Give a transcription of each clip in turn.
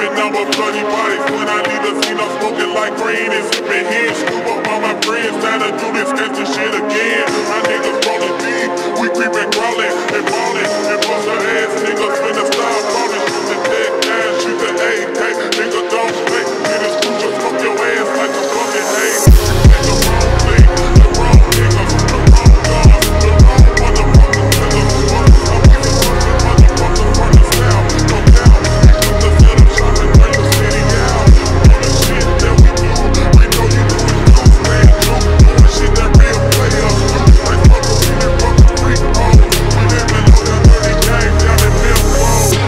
leaving number bloody bodies. When I leave the scene, I'm smoking like green and sipping here. Scoop up all my friends, time to do this gangsta shit again. My niggas rolling deep, we creepin', crawling and ballin', and bust her ass niggas finna stop falling. Shoot the dead down, shoot the AK, nigga don't play. Get this crew to smoke your ass like a fucking hay. The wrong thing, the wrong niggas, the wrong guns, the wrong motherfuckers, niggas. Motherfuckers from the south, no doubt. We took the set up shop and bring the city out. All the shit that we do, we know you do it, don't stand true. Doing shit that real players do. Like fucker, we been fucking freak mode. We living on the dirty game down in Millwall.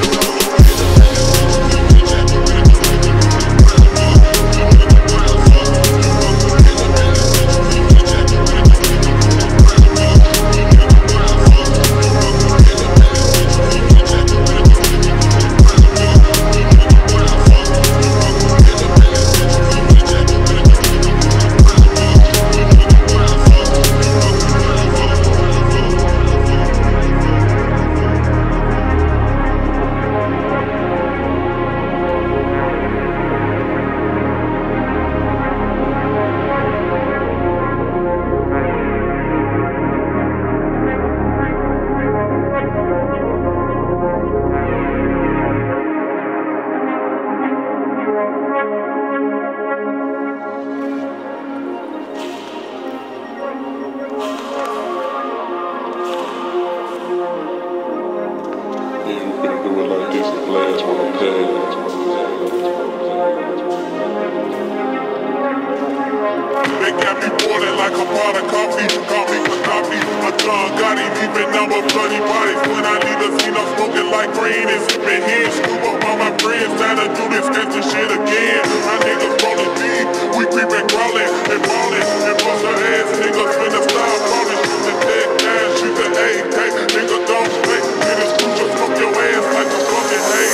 They got me boiling like a pot of coffee. Call me for coffee. A gun got him, leaving number bloody bodies. When I leave the scene, I'm smoking like green and sipping here. Scoop up all my friends, time to do this gangsta shit again. My niggas rolling deep, we creepin', crawling and ballin', and bust her ass niggas finna stop falling. Shoot the dead down, shoot the AK, nigga don't play. Get this crew to smoke your ass like a fucking hay.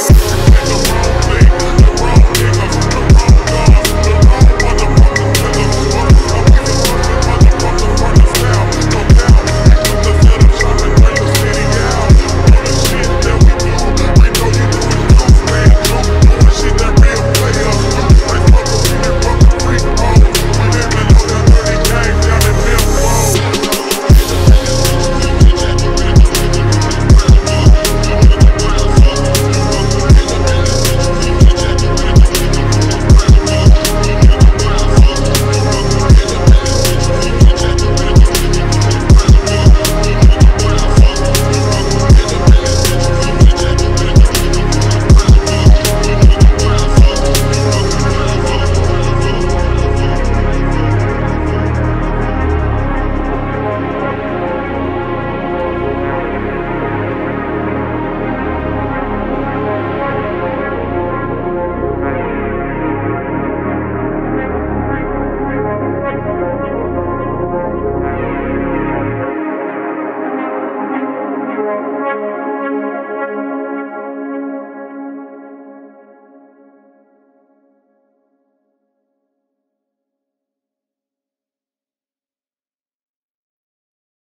The wrong thing, the wrong niggas, the wrong guns, the wrong motherfuckers, niggas. Motherfuckers from the south, no doubt. We took the set up shop and bring the city out. All the shit that we do, we know you do it, don't stand true. Doing shit that real players do. Like fucker, we been fucking freak mode. We living on the dirty game down in Millwall.